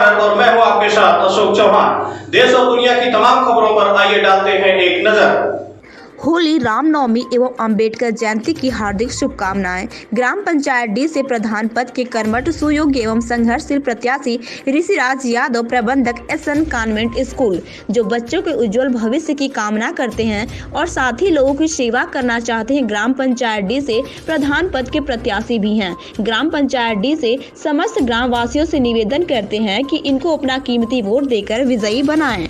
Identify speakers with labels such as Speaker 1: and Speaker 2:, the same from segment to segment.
Speaker 1: भारत और मैं हूं आपके साथ अशोक चौहान। देश और दुनिया की तमाम खबरों पर आइए डालते हैं एक नजर।
Speaker 2: होली, रामनवमी एवं अंबेडकर जयंती की हार्दिक शुभकामनाएं। ग्राम पंचायत डी से प्रधान पद के कर्मठ, सुयोग्य एवं संघर्षशील प्रत्याशी ऋषिराज यादव, प्रबंधक SN कॉन्वेंट स्कूल, जो बच्चों के उज्जवल भविष्य की कामना करते हैं और साथ ही लोगों की सेवा करना चाहते हैं, ग्राम पंचायत डी से प्रधान पद के प्रत्याशी भी हैं। ग्राम पंचायत डी से समस्त ग्राम वासियों से निवेदन करते हैं कि इनको अपना कीमती वोट देकर विजयी बनाएं।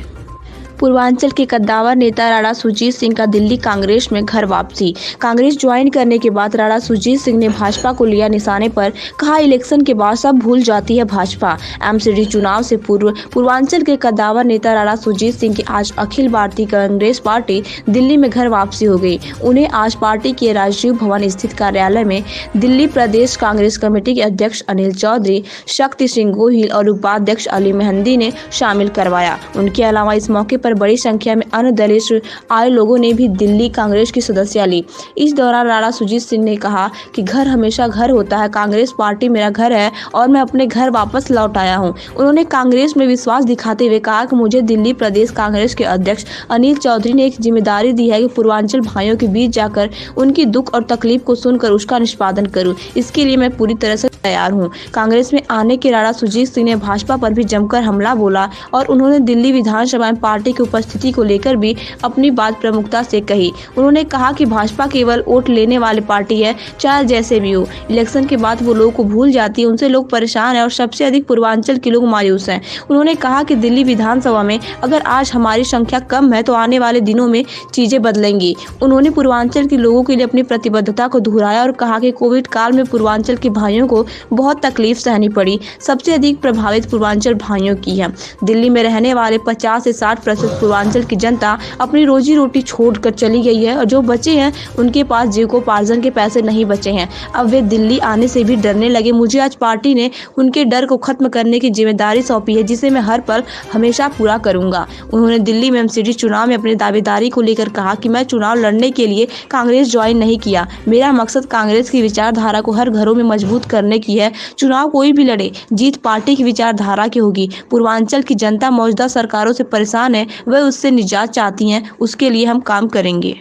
Speaker 2: पूर्वांचल के कद्दावर नेता राणा सुरजीत सिंह का दिल्ली कांग्रेस में घर वापसी। कांग्रेस ज्वाइन करने के बाद राणा सुरजीत सिंह ने भाजपा को लिया निशाने पर, कहा इलेक्शन के बाद सब भूल जाती है भाजपा। MCD चुनाव से पूर्व पूर्वांचल के कद्दावर नेता राणा सुरजीत सिंह की आज अखिल भारतीय कांग्रेस पार्टी दिल्ली में घर वापसी हो गई। उन्हें आज पार्टी के राजीव भवन स्थित कार्यालय में दिल्ली प्रदेश कांग्रेस कमेटी के अध्यक्ष अनिल चौधरी, शक्ति सिंह गोहिल और उपाध्यक्ष अली मेहंदी ने शामिल करवाया। उनके अलावा इस मौके पर बड़ी संख्या में अन्य दलों से आए लोगों ने भी दिल्ली कांग्रेस की सदस्यता ली। इस दौरान राणा सुरजीत सिंह ने कहा कि घर हमेशा घर होता है, कांग्रेस पार्टी मेरा घर है और मैं अपने घर वापस लौट आया हूं। उन्होंने कांग्रेस में विश्वास दिखाते हुए कहा कि मुझे दिल्ली प्रदेश कांग्रेस के अध्यक्ष अनिल चौधरी ने एक जिम्मेदारी दी है कि पूर्वांचल भाइयों के बीच जाकर उनकी दुख और तकलीफ को सुनकर उसका निष्पादन करूं। इसके लिए मैं पूरी तरह से तैयार हूं। कांग्रेस में आने के राणा सुरजीत सिंह ने भाजपा पर भी जमकर हमला बोला और उन्होंने दिल्ली विधानसभा में पार्टी की उपस्थिति को लेकर भी अपनी बात प्रमुखता से कही। उन्होंने कहा कि भाजपा केवल वोट लेने वाली पार्टी है, चाहे जैसे भी हो। इलेक्शन के बाद वो लोगों को भूल जाती है, उनसे लोग परेशान हैं और सबसे अधिक पूर्वांचल के लोग मायूस हैं। उन्होंने कहा कि दिल्ली विधानसभा में अगर आज हमारी संख्या कम है तो आने वाले दिनों में चीजें बदलेंगी। उन्होंने पूर्वांचल के लोगों के लिए अपनी प्रतिबद्धता को दोहराया और कहा कि कोविड काल में पूर्वांचल के भाइयों को बहुत तकलीफ सहनी पड़ी, सबसे अधिक प्रभावित पूर्वांचल भाइयों की है। दिल्ली में रहने वाले 50 से 60% पूर्वांचल की जनता अपनी रोजी रोटी छोड़कर चली गई है और जो बचे हैं उनके पास जीविकोपार्जन के पैसे नहीं बचे हैं। अब वे दिल्ली आने से भी डरने लगे। मुझे आज पार्टी ने उनके डर को खत्म करने की जिम्मेदारी सौंपी है, जिसे मैं हर पल हमेशा पूरा करूंगा। उन्होंने दिल्ली में MCD चुनाव में अपनी दावेदारी को लेकर कहा कि मैं चुनाव लड़ने के लिए कांग्रेस ज्वाइन नहीं किया। मेरा मकसद कांग्रेस की विचारधारा को हर घरों में मजबूत करने की है। चुनाव कोई भी लड़े, जीत पार्टी की विचारधारा की होगी। पूर्वांचल की जनता मौजूदा सरकारों से परेशान है, वह उससे निजात चाहती हैं, उसके लिए हम काम करेंगे।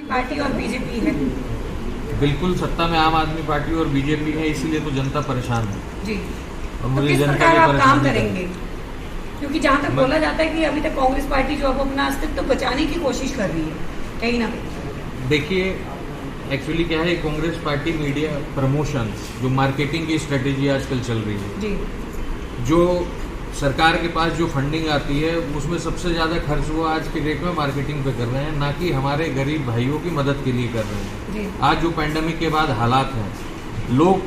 Speaker 3: पार्टी और बीजेपी है,
Speaker 4: बिल्कुल सत्ता में आम आदमी पार्टी और बीजेपी है, इसीलिए तो जनता परेशान है
Speaker 3: जी।
Speaker 4: और
Speaker 3: तो
Speaker 4: मुझे
Speaker 3: किस
Speaker 4: जनता
Speaker 3: प्रकार
Speaker 4: की
Speaker 3: आप काम
Speaker 4: परेशानी
Speaker 3: करेंगे? क्योंकि जहाँ तक बोला जाता है कि अभी तक कांग्रेस पार्टी जो अब अपना अस्तित्व बचाने की कोशिश कर रही है कहीं ना कहीं।
Speaker 4: देखिए, एक्चुअली क्या है, कांग्रेस पार्टी मीडिया प्रमोशंस, जो मार्केटिंग की स्ट्रेटेजी आजकल चल रही है
Speaker 3: जी,
Speaker 4: जो सरकार के पास जो फंडिंग आती है उसमें सबसे ज़्यादा खर्च वो आज के डेट में मार्केटिंग पे कर रहे हैं, ना कि हमारे गरीब भाइयों की मदद के लिए कर रहे हैं
Speaker 3: जी।
Speaker 4: आज जो पैंडेमिक के बाद हालात हैं, लोग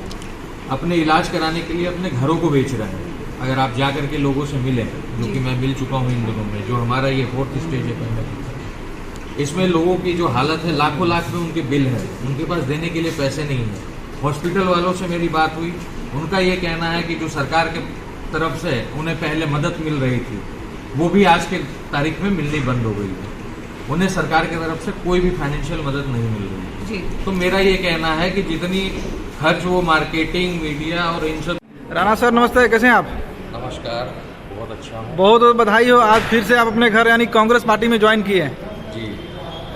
Speaker 4: अपने इलाज कराने के लिए अपने घरों को बेच रहे हैं। अगर आप जा करके लोगों से मिलें, जो कि मैं मिल चुका हूँ इन दिनों में, जो हमारा ये 4th स्टेज है पैंडेमिक, इसमें लोगों की जो हालत है, लाखों लाख में उनके बिल है, उनके पास देने के लिए पैसे नहीं है। हॉस्पिटल वालों से मेरी बात हुई, उनका ये कहना है कि जो सरकार के तरफ से उन्हें पहले मदद मिल रही थी वो भी आज के तारीख में मिलनी बंद हो गई है। उन्हें सरकार की तरफ से कोई भी फाइनेंशियल मदद नहीं मिल रही
Speaker 3: जी।
Speaker 4: तो मेरा ये कहना है कि जितनी खर्च वो मार्केटिंग, मीडिया और इन सब।
Speaker 5: राणा सर नमस्ते, कैसे हैं आप?
Speaker 4: नमस्कार, बहुत अच्छा हूँ।
Speaker 5: बहुत बहुत बधाई हो, आज फिर से आप अपने घर यानी कांग्रेस पार्टी में ज्वाइन किए हैं
Speaker 4: जी।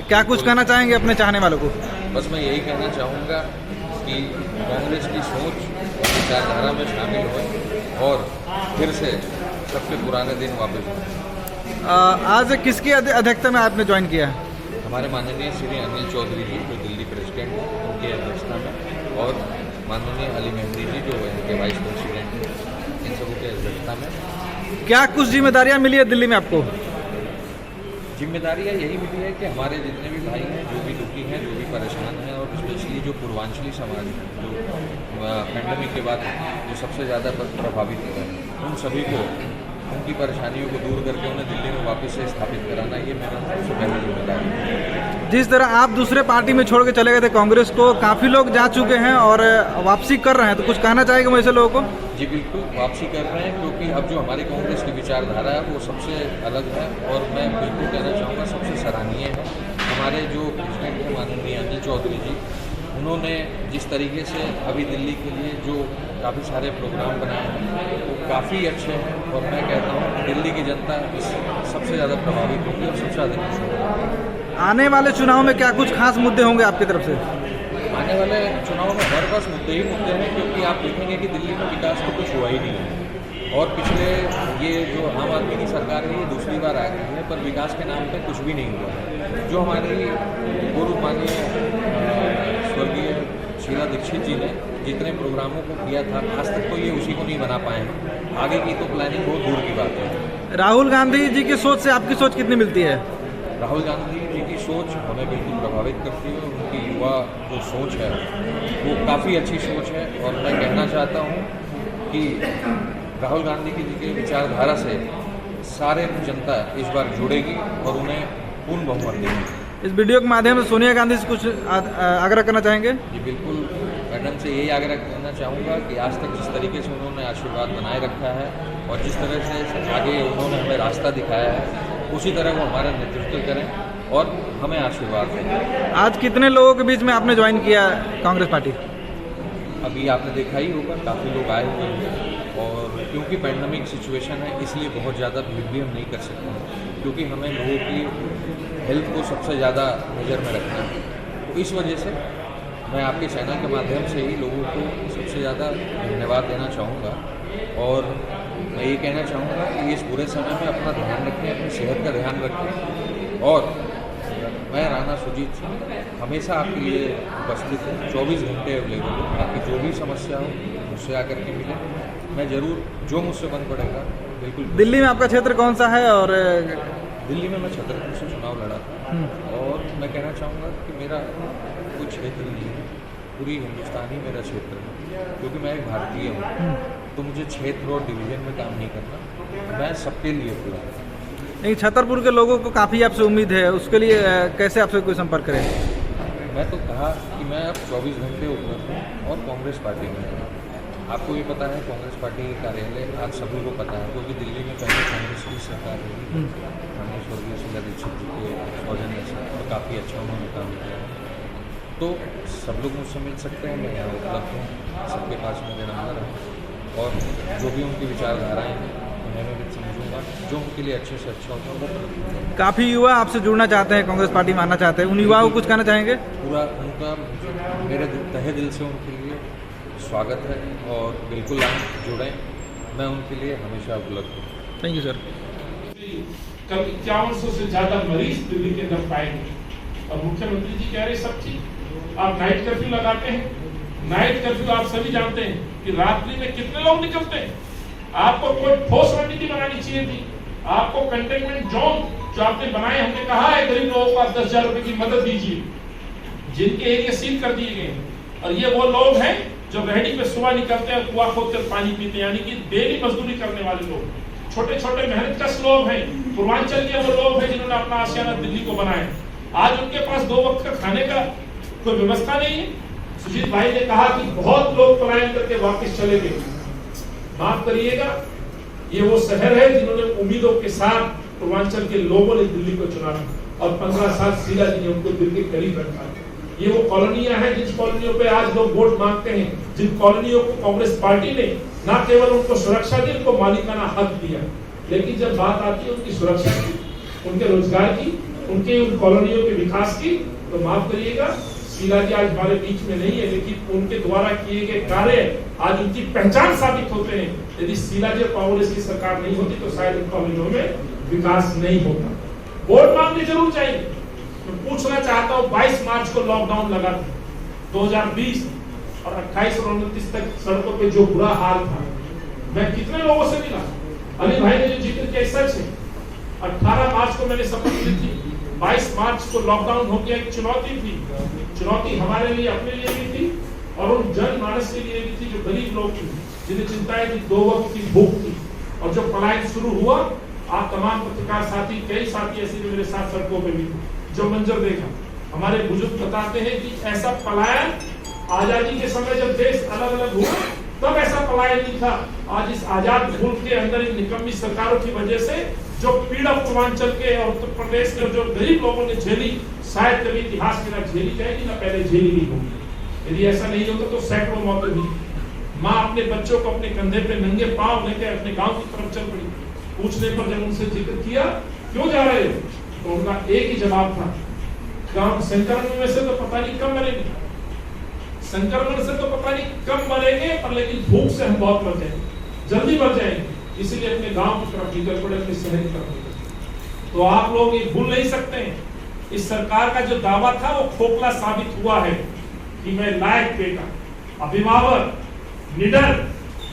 Speaker 5: क्या कुछ कहना चाहेंगे अपने चाहने वालों को?
Speaker 4: बस मैं यही कहना चाहूँगा कि कांग्रेस की सोच और विचारधारा में शामिल हो और फिर से सबके पुराने दिन वापस हो।
Speaker 5: आज किसकी अध्यक्षता में आपने ज्वाइन किया है?
Speaker 4: हमारे माननीय श्री अनिल चौधरी जी, जो दिल्ली प्रेसिडेंट हैं, उनकी अध्यक्षता में, और माननीय अली मेहंदी जी, जो इनके वाइस प्रेसिडेंट हैं, इन सबों की अध्यक्षता में।
Speaker 5: क्या कुछ जिम्मेदारियां मिली है दिल्ली में आपको?
Speaker 4: जिम्मेदारियाँ यही मिली है कि हमारे जितने भी भाई हैं, जो भी दुखी हैं, जो भी परेशान हैं, और स्पेशली जो पूर्वांचली समाज है, जो पैंडेमिक के बाद जो सबसे ज़्यादा प्रभावित हुए हैं, उन सभी को उनकी परेशानियों को दूर करके उन्हें दिल्ली में वापस से स्थापित कराना, ये मेरा सबसे पहली जिम्मेदारी है।
Speaker 5: जिस तरह आप दूसरे पार्टी में छोड़ के चले गए थे कांग्रेस को, काफ़ी लोग जा चुके हैं और वापसी कर रहे हैं, तो कुछ कहना चाहेंगे वैसे लोगों को?
Speaker 4: जी बिल्कुल, वापसी कर रहे हैं, क्योंकि अब जो हमारी कांग्रेस की विचारधारा है वो सबसे अलग है और मैं बिल्कुल कहना चाहूँगा सबसे सराहनीय है। हमारे जो प्रेसिडेंट हैं माननीय अनिल चौधरी जी, उन्होंने जिस तरीके से अभी दिल्ली के लिए जो काफ़ी सारे प्रोग्राम बनाए हैं, वो काफ़ी अच्छे हैं और मैं कहता हूँ कि दिल्ली की जनता इससे सबसे ज़्यादा प्रभावित होगी और सबसे ज़्यादा खुश होगी।
Speaker 5: आने वाले चुनाव में क्या कुछ खास मुद्दे होंगे आपकी तरफ से?
Speaker 4: आने वाले चुनाव में हमारे पास मुद्दे ही मुद्दे हैं, क्योंकि आप देखेंगे कि दिल्ली में विकास तो कुछ हुआ ही नहीं है और पिछले ये जो आम आदमी की सरकार है ये दूसरी बार आ गई है, पर विकास के नाम पे कुछ भी नहीं हुआ है। जो हमारी पूर्व माननीय स्वर्गीय शीला दीक्षित जी ने जितने प्रोग्रामों को किया था आज तक तो ये उसी को नहीं बना पाए हैं, आगे की तो प्लानिंग बहुत दूर की बात है।
Speaker 5: राहुल गांधी जी की सोच से आपकी सोच कितनी मिलती है?
Speaker 4: राहुल गांधी जी की सोच हमें बिल्कुल प्रभावित करती है, उनकी युवा जो सोच है वो काफ़ी अच्छी सोच है और मैं कहना चाहता हूँ कि राहुल गांधी जी के विचारधारा से सारे जनता इस बार जुड़ेगी और उन्हें पूर्ण बहुमत देगी।
Speaker 5: इस वीडियो के माध्यम से सोनिया गांधी से कुछ आग्रह करना चाहेंगे?
Speaker 4: जी बिल्कुल, मैडम से यही आग्रह करना चाहूँगा कि आज तक जिस तरीके से उन्होंने आशीर्वाद बनाए रखा है और जिस तरह से आगे उन्होंने हमें रास्ता दिखाया है उसी तरह वो हमारा नेतृत्व करें और हमें आशीर्वाद दें।
Speaker 5: आज कितने लोगों के बीच में आपने ज्वाइन किया कांग्रेस पार्टी?
Speaker 4: अभी आपने देखा ही होगा काफ़ी लोग आए हुए हैं और क्योंकि पैंडमिक सिचुएशन है इसलिए बहुत ज़्यादा भीड़ भी हम नहीं कर सकते हैं, क्योंकि हमें लोगों की हेल्थ को सबसे ज़्यादा नज़र में रखना है। तो इस वजह से मैं आपके चैनल के माध्यम से ही लोगों को सबसे ज़्यादा धन्यवाद देना चाहूँगा और मैं ये कहना चाहूँगा कि इस बुरे समय में अपना ध्यान रखें, अपनी सेहत का ध्यान रखें और मैं राणा सुजीत सिंह हमेशा आपके लिए उपस्थित हूँ, 24 घंटे अवेलेबल हूँ। आपकी जो भी समस्या हो मुझसे आकर के मिलें, मैं ज़रूर जो मुझसे बन पड़ेगा बिल्कुल।
Speaker 5: दिल्ली में आपका क्षेत्र कौन सा है? और
Speaker 4: दिल्ली में मैं छतरपुर से चुनाव लड़ा था और मैं कहना चाहूँगा कि मेरा कोई क्षेत्र नहीं है, पूरी हिंदुस्तान ही मेरा क्षेत्र है, क्योंकि मैं एक भारतीय हूँ तो मुझे क्षेत्र और डिवीज़न में काम नहीं करना, मैं सबके लिए पूरा।
Speaker 5: नहीं, छतरपुर के लोगों को काफ़ी आपसे उम्मीद है, उसके लिए कैसे आपसे कोई संपर्क करें?
Speaker 4: मैं तो कहा कि मैं अब 24 घंटे उपलब्ध हूँ और कांग्रेस पार्टी में हूँ। आपको भी पता है कांग्रेस पार्टी के कार्यालय आज सभी को पता है, क्योंकि दिल्ली में पहले कांग्रेस की सरकार रही, माननीय स्वर्गीय शीला दीक्षित जी के सौजन्य से और काफ़ी अच्छा उन्होंने काम किया। तो सब लोग मुझसे मिल सकते हैं, मैं यहाँ उपलब्ध हूँ, सबके पास मेरे नंबर है और जो भी उनकी विचारधाराएँ हैं उन्हें मैं भी समझूंगा, जो उनके लिए अच्छे से अच्छा होगा वो करूँगा।
Speaker 5: काफ़ी युवा आपसे जुड़ना चाहते हैं, कांग्रेस पार्टी में आना चाहते हैं, उन युवाओं को कुछ कहना चाहेंगे?
Speaker 4: पूरा उनका मेरे तहे दिल से उनके लिए स्वागत है और बिल्कुल आए जुड़ें, मैं उनके लिए हमेशा उपलब्ध हूँ।
Speaker 5: Thank you sir.
Speaker 6: कल 5100 से ज्यादा मरीज दिल्ली के अंदर पाए गए और मुख्यमंत्री जी कह रहे सब ठीक। आप नाइट कर्फ्यू लगाते हैं, नाइट कर्फ्यू आप सभी जानते हैं कि रात्रि में कितने लोग निकलते हैं। आपको कोई ठोस रणनीति बनानी चाहिए थी, आपको कंटेनमेंट जोन जो आपने बनाए, हमने कहा है गरीब लोगों को आप 10,000 रुपए की मदद दीजिए, जिनके एरिया सील कर दिए गए और ये वो लोग हैं जो रेहड़ी पे सुबह निकलते हैं, कुआं खोदकर पानी पीते हैं, यानी कि डेली मजदूरी करने वाले लोग, छोटे छोटे मेहनतकश लोग हैं, पूर्वांचल के वो लोग हैं जिन्होंने अपना आशियाना दिल्ली को बनाया। आज उनके पास 2 वक्त का खाने का कोई व्यवस्था नहीं है। सुजीत भाई ने कहा कि बहुत लोग पलायन करके वापस चले गए, माफ करिएगा, ये वो शहर है जिन्होंने उम्मीदों के साथ पूर्वांचल के लोगों ने दिल्ली को चुना और 15 साल शीला जी ने उनको दिल के करीब रखा। ये वो कॉलोनियां हैं जिन कॉलोनियों पे आज लोग वोट मांगते हैं, जिन कॉलोनियों को कांग्रेस पार्टी ने न केवल उनको सुरक्षा दी, उनको मालिकाना हक दिया, लेकिन जब बात आती है उनकी सुरक्षा की, उनके रोजगार की, उनके उन कॉलोनियों के विकास की, तो माफ करिएगा शीला जी आज हमारे बीच में नहीं है, लेकिन उनके द्वारा किए गए कार्य आज उनकी पहचान साबित होते हैं। यदि शीला जी कांग्रेस की सरकार नहीं होती तो शायद इन कॉलोनियों में विकास नहीं होता। वोट मांगने जरूर चाहिए। मैं पूछना चाहता हूँ, 22 मार्च को लॉकडाउन लगा था 2020 और 28 और 29 तक सड़कों पे जो बुरा हाल था, मैं कितने लोगों से मिला। अली भाई ने जो जिक्र किया सच है। 18 मार्च को मैंने शपथ ली थी, 22 मार्च को लॉकडाउन हो गया। एक चुनौती थी, चुनौती हमारे लिए, अपने लिए भी थी और उन जनमानस के लिए भी थी जो गरीब लोग थे, जिन्हें चिंताएं थी, 2 वक्त की भूख थी। और जो पलायन शुरू हुआ, आप तमाम पत्रकार साथी, कई साथी ऐसे जो मेरे साथ सड़कों पे भी जो मंजर देखा, हमारे बुजुर्ग बताते हैं कि ऐसा पलायन आजादी के समय जब देश अलग अलग हुआ तब ऐसा पलायन नहीं था। आज इस आजाद मुल्क के अंदर इन निकम्मी सरकारों की वजह से जो पीड़ा पूर्वांचल के और उत्तर प्रदेश के जो गरीब लोगों ने झेली, शायद कभी इतिहास में ना झेली जाएगी, ना पहले झेली नहीं होगी। यदि ऐसा नहीं होता तो सैकड़ों मौतें हुई। माँ अपने बच्चों को अपने कंधे पे नंगे पांव लेके अपने गांव की तरफ चल पड़ी। पूछने पर जब उनसे जिक्र किया क्यों जा रहे हो, तो उनका एक ही जवाब था, गांव संक्रमण में से तो पता नहीं कब मरेंगे, संक्रमण से तो पता नहीं कब मरेंगे, पर लेकिन भूख से हम बहुत मर जाएंगे, जल्दी मर जाएंगे, इसीलिए अपने गांव की तरफ निकल पड़े, अपने शहर की तरफ निकल। तो आप लोग ये भूल नहीं सकते हैं, इस सरकार का जो दावा था वो खोखला साबित हुआ है कि मैं लायक बेटा, अभिभावक, निडर,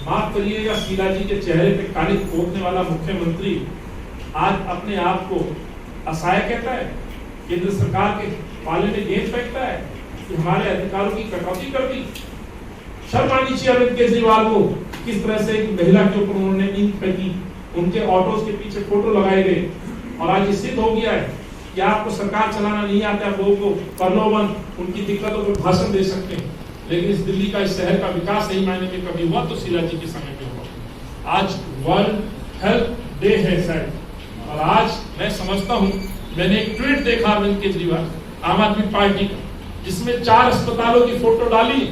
Speaker 6: माफ करिएगा शीला जी के चेहरे पे कालिख पोतने वाला मुख्यमंत्री आज अपने आप को असहाय कहता है, केंद्र सरकार के पाले में गेंद फेंकता है कि हमारे अधिकारों की कटौती कर दी। शर्म आनी चाहिए अरविंद केजरीवाल को, किस तरह से एक महिला के ऊपर उन्होंने ईंट फेंकी, उनके ऑटोज के पीछे फोटो लगाए गए, और आज ये सिद्ध हो गया है कि आपको सरकार चलाना नहीं आता, आप लोगों को प्रलोभन, उनकी दिक्कतों पर भाषण दे सकते हैं, लेकिन इस दिल्ली का, इस शहर का विकास सही मायने में कभी हुआ तो शीला जी के समय में हुआ। आज वर्ल्ड हेल्थ डे है शायद, और आज मैं समझता हूँ, मैंने एक ट्वीट देखा अरविंद केजरीवाल आम आदमी पार्टी का, जिसमें 4 अस्पतालों की फोटो डाली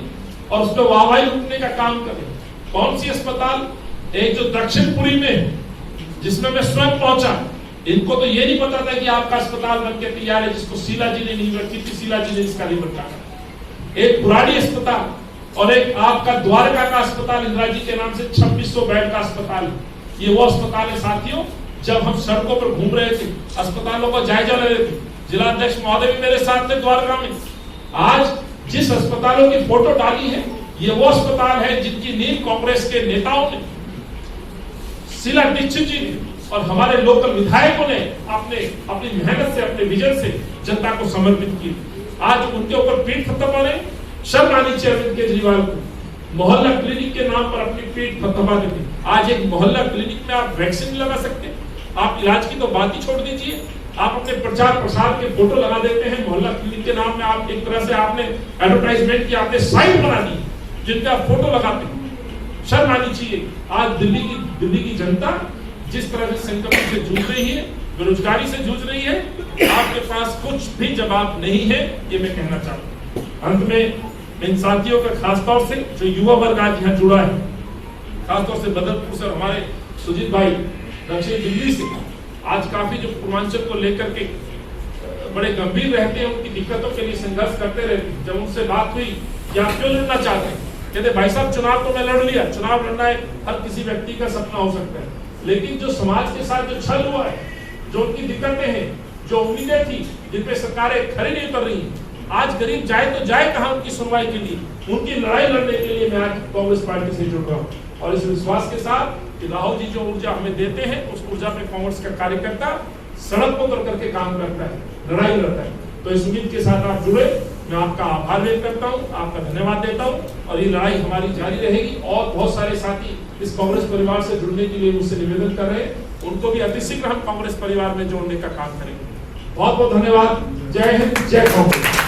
Speaker 6: और उस पर वाहवाही लूटने का काम करे। कौन सी अस्पताल? एक जो दक्षिणपुरी में है, जिसमें मैं स्वयं पहुंचा, इनको तो ये नहीं पता था कि आपका अस्पताल बनके तैयार है, जिसको शीला जी ने नींव रखी थी, शीला जी ने इसका नहीं बताया। एक बुराड़ी अस्पताल और एक आपका द्वारका का अस्पताल इंदिरा जी के नाम से 2600 बेड का अस्पताल, ये वो अस्पताल है साथियों। जब हम सड़कों पर घूम रहे थे, अस्पतालों का जायजा ले रहे थे, जिला अध्यक्ष महोदय भी मेरे साथ थे द्वारका में। आज जिस अस्पतालों की फोटो डाली है, ये वो अस्पताल है जिनकी नींव कांग्रेस के नेताओं ने, शीला दीक्षित जी ने और हमारे लोकल विधायकों ने अपनी मेहनत से, अपने विजन से जनता को समर्पित की। आज उनके ऊपर पीठ थपथपाने, शर्म आनी चाहिए अरविंद केजरीवाल को। मोहल्ला क्लिनिक के नाम पर अपनी पीठ थपथपा देते। आज एक मोहल्ला क्लिनिक में आप वैक्सीन नहीं लगा सकते, आप इलाज की तो बात ही छोड़ दीजिए, आप अपने प्रचार प्रसार के फोटो लगा देते हैं। मोहल्ला क्लिनिक के नाम में आप एक तरह से आपने एडवर्टाइजमेंट की, आपने साइट बना दी जिनपे आप फोटो लगाते हैं। शर्म आनी चाहिए। आज दिल्ली की जनता जिस तरह से संकट से जूझ रही है, बेरोजगारी से जूझ रही है, आपके पास कुछ भी जवाब नहीं है, ये मैं कहना चाहता हूँ। अंत में इन साथियों का खासतौर से जो युवा वर्ग आज यहाँ जुड़ा है, खासतौर से बदरपुर से हमारे सुजीत भाई दक्षिण दिल्ली से, आज काफी जो पूर्वांचल को लेकर के बड़े गंभीर रहते हैं, उनकी दिक्कतों के लिए संघर्ष करते रहते हैं। जब उनसे बात हुई कि आप क्यों लड़ना चाहते हैं, कहते भाई साहब चुनाव तो मैं लड़ लिया, चुनाव लड़ना है हर किसी व्यक्ति का सपना हो सकता है, लेकिन जो समाज के साथ जो छल हुआ है, जो उनकी दिक्कतें हैं, जो उम्मीदें थी जिन पे सरकारें खरी नहीं उतर रही, आज गरीब जाए तो जाए कहां उनकी सुनवाई के लिए, उनकी लड़ाई लड़ने के लिए मैं आज कांग्रेस पार्टी से जुड़ रहा हूं, और इस विश्वास के साथ कि राहुल जी जो ऊर्जा हमें देते हैं, उस ऊर्जा पे कांग्रेस का कार्यकर्ता सड़क पर उतर करके काम करता है, लड़ाई लड़ता है। तो इस उम्मीद के साथ आप जुड़े, मैं आपका आभार व्यक्त करता हूं, आपका धन्यवाद देता हूं, और ये लड़ाई हमारी जारी रहेगी। और बहुत सारे साथी इस कांग्रेस परिवार से जुड़ने के लिए मुझसे निवेदन कर रहे हैं, उनको भी अतिशीघ्र हम कांग्रेस परिवार में जोड़ने का काम करेंगे। बहुत बहुत धन्यवाद। जय हिंद, जय कांग्रेस।